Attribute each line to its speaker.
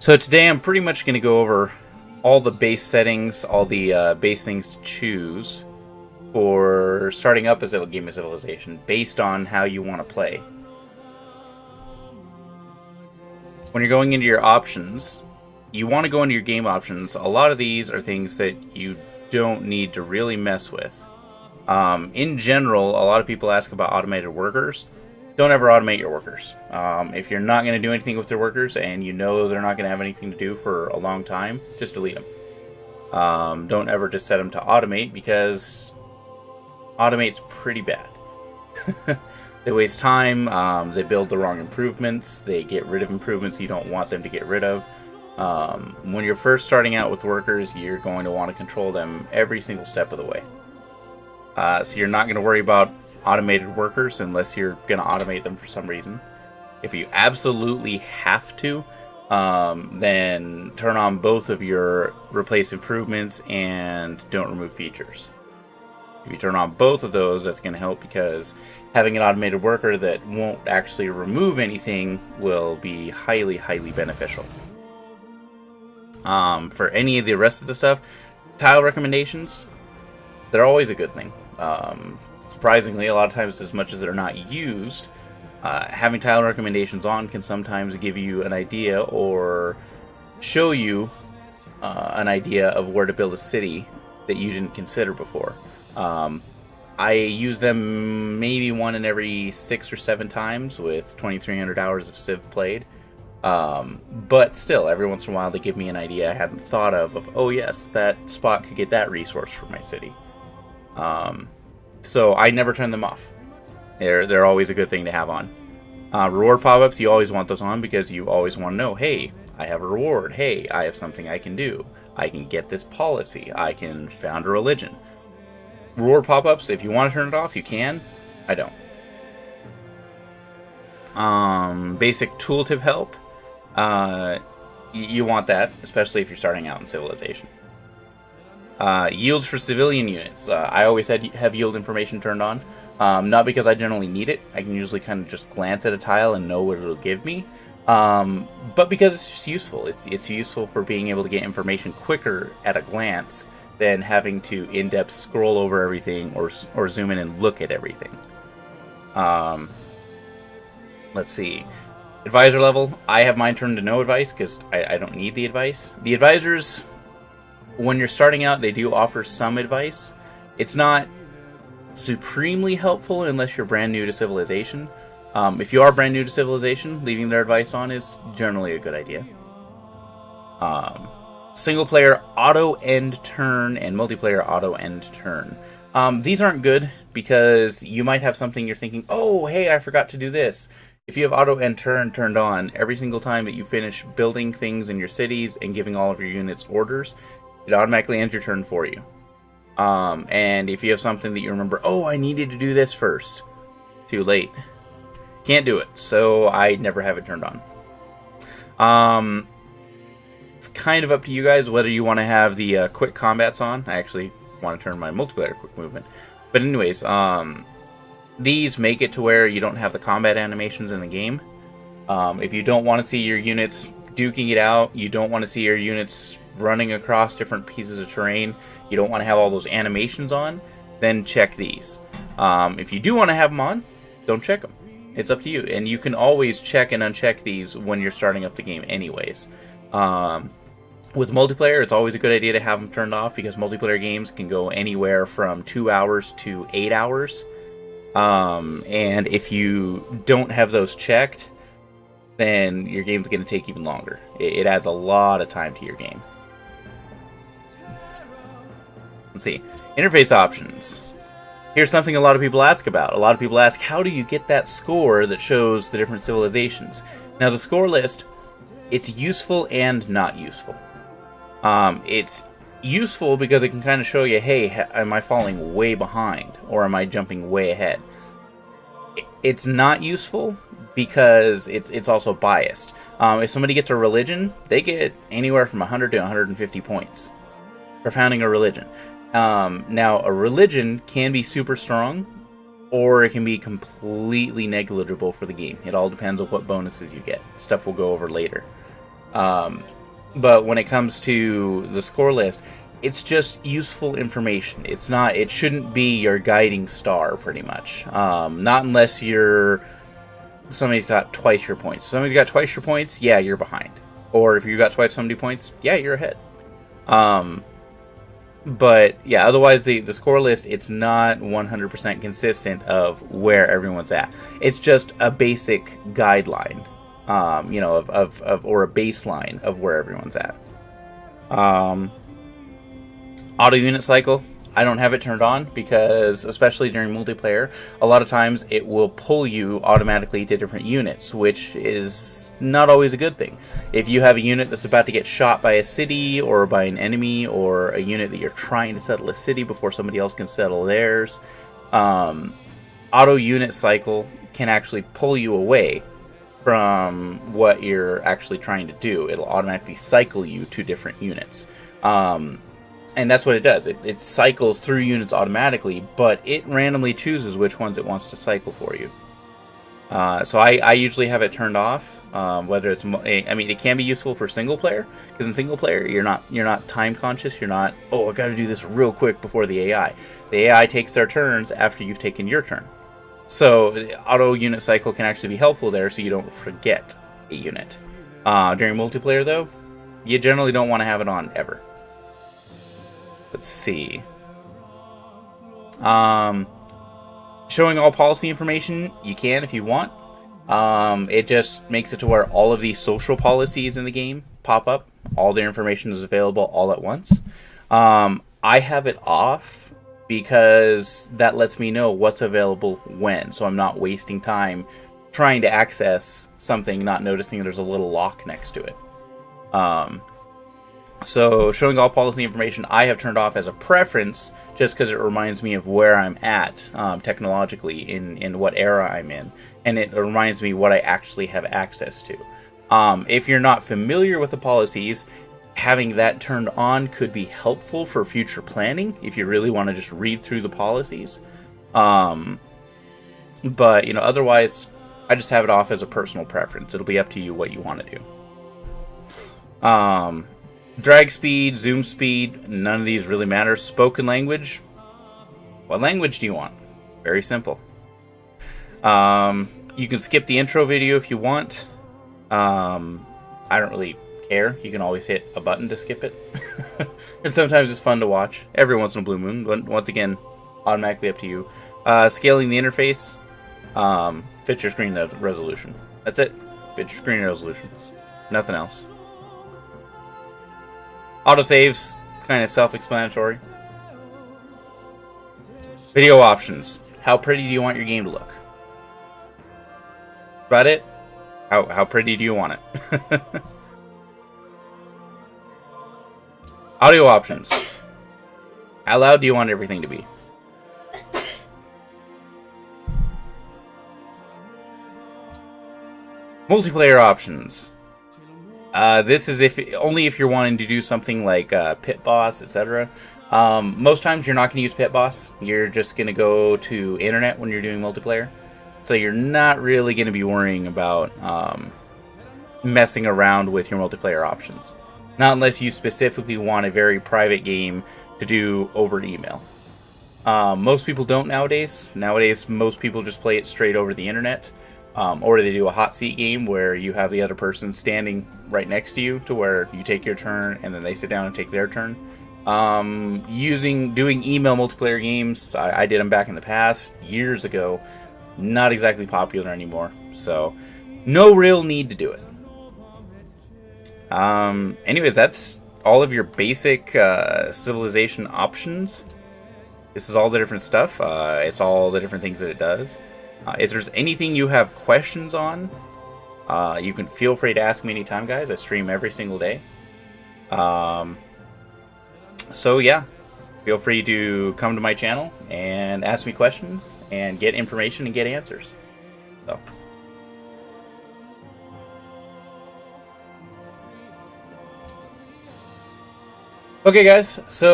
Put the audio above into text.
Speaker 1: So today I'm pretty much going to go over all the base settings, all the base things to choose for starting up as a game of Civilization based on how you want to play. When you're going into your options, you want to go into your game options. A lot of these are things that you don't need to really mess with. In general, a lot of people ask about automated workers. Don't ever automate your workers. If you're not going to do anything with your workers and you know they're not going to have anything to do for a long time, just delete them. Don't ever just set them to automate, because automate's pretty bad. They waste time, they build the wrong improvements, they get rid of improvements you don't want them to get rid of. When you're first starting out with workers, you're going to want to control them every single step of the way. So you're not going to worry about automated workers unless you're going to automate them for some reason. If you absolutely have to, then turn on both of your replace improvements and don't remove features. If you turn on both of those, that's going to help, because having an automated worker that won't actually remove anything will be highly, highly beneficial. For any of the rest of the stuff, tile recommendations, they're always a good thing. Surprisingly, a lot of times, as much as they're not used, having tile recommendations on can sometimes give you an idea or show you an idea of where to build a city that you didn't consider before. I use them maybe one in every 6 or 7 times with 2,300 hours of Civ played. But still, every once in a while they give me an idea I hadn't thought of, oh yes, that spot could get that resource for my city. So I never turn them off. They're always a good thing to have on. Reward pop-ups, you always want those on, because you always want to know, hey, I have a reward. Hey, I have something I can do. I can get this policy. I can found a religion. Reward pop-ups, if you want to turn it off, you can. I don't. Basic tooltip help. You want that, especially if you're starting out in Civilization. Yields for civilian units. I always have yield information turned on. Not because I generally need it. I can usually kind of just glance at a tile and know what it'll give me. But because it's just useful. It's useful for being able to get information quicker at a glance than having to in-depth scroll over everything or zoom in and look at everything. Let's see. Advisor level. I have mine turned to no advice because I don't need the advice. The advisors, when you're starting out, they do offer some advice. It's not supremely helpful unless you're brand new to Civilization. If you are brand new to Civilization, leaving their advice on is generally a good idea. Single player auto end turn and multiplayer auto end turn. These aren't good because you might have something you're thinking, oh, hey, I forgot to do this. If you have auto end turn turned on, every single time that you finish building things in your cities and giving all of your units orders, it automatically ends your turn for you. And if you have something that you remember, oh, I needed to do this first, too late. Can't do it, so I never have it turned on. It's kind of up to you guys whether you want to have the quick combats on. I actually want to turn my multiplayer quick movement. But anyways, these make it to where you don't have the combat animations in the game. If you don't want to see your units duking it out, you don't want to see your units running across different pieces of terrain, you don't want to have all those animations on, then check these. If you do want to have them on, don't check them. It's up to you. And you can always check and uncheck these when you're starting up the game anyways. With multiplayer, it's always a good idea to have them turned off, because multiplayer games can go anywhere from 2 hours to 8 hours. And if you don't have those checked, then your game's going to take even longer. It adds a lot of time to your game. Let's see. Interface options. Here's something a lot of people ask about. A lot of people ask, how do you get that score that shows the different civilizations? Now, the score list, it's useful and not useful. It's useful because it can kind of show you, hey, am I falling way behind, or am I jumping way ahead? It's not useful because it's also biased. If somebody gets a religion, they get anywhere from 100 to 150 points for founding a religion. Now, a religion can be super strong, or it can be completely negligible for the game. It all depends on what bonuses you get. Stuff we'll go over later. But when it comes to the score list, it's just useful information. It's not. It shouldn't be your guiding star, pretty much. Not unless somebody's got twice your points. If somebody's got twice your points, yeah, you're behind. Or if you got twice so many points, yeah, you're ahead. But yeah, otherwise the score list, it's not 100% consistent of where everyone's at. It's just a basic guideline, or a baseline of where everyone's at. Auto unit cycle, I don't have it turned on because, especially during multiplayer, a lot of times it will pull you automatically to different units, which is not always a good thing. If you have a unit that's about to get shot by a city or by an enemy, or a unit that you're trying to settle a city before somebody else can settle theirs, auto unit cycle can actually pull you away from what you're actually trying to do. It'll automatically cycle you to different units. And that's what it does. It cycles through units automatically, but it randomly chooses which ones it wants to cycle for you. So I usually have it turned off. Whether it's, it can be useful for single player, because in single player you're not time conscious. You're not, I got to do this real quick before the AI. The AI takes their turns after you've taken your turn. So the auto unit cycle can actually be helpful there, so you don't forget a unit. During multiplayer though, you generally don't want to have it on ever. Let's see. Showing all policy information, you can if you want. It just makes it to where all of these social policies in the game pop up. All their information is available all at once. I have it off because that lets me know what's available when, so I'm not wasting time trying to access something, not noticing there's a little lock next to it. So showing all policy information I have turned off as a preference, just because it reminds me of where I'm at technologically in what era I'm in, and it reminds me what I actually have access to. If you're not familiar with the policies, having that turned on could be helpful for future planning if you really want to just read through the policies. But otherwise, I just have it off as a personal preference. It'll be up to you what you want to do. Drag speed, zoom speed, none of these really matter. Spoken language, what language do you want? Very simple. You can skip the intro video if you want. I don't really care. You can always hit a button to skip it. And sometimes it's fun to watch. Every once in a blue moon. But once again, automatically up to you. Scaling the interface. Fit your screen resolution. That's it. Fit your screen resolution. Nothing else. Autosaves, kind of self-explanatory. Video options. How pretty do you want your game to look? About it? How pretty do you want it? Audio options. How loud do you want everything to be? Multiplayer options. This is only if you're wanting to do something like Pit Boss, etc. Most times you're not going to use Pit Boss. You're just going to go to internet when you're doing multiplayer. So you're not really going to be worrying about messing around with your multiplayer options. Not unless you specifically want a very private game to do over email. Most people don't nowadays. Nowadays, most people just play it straight over the internet. Or they do a hot seat game where you have the other person standing right next to you, to where you take your turn and then they sit down and take their turn. Doing email multiplayer games, I did them back in the past, years ago. Not exactly popular anymore, so no real need to do it. Anyways, that's all of your basic civilization options. This is all the different stuff. It's all the different things that it does. If there's anything you have questions on, you can feel free to ask me anytime, guys. I stream every single day. So yeah, feel free to come to my channel and ask me questions and get information and get answers. So. Okay, guys, so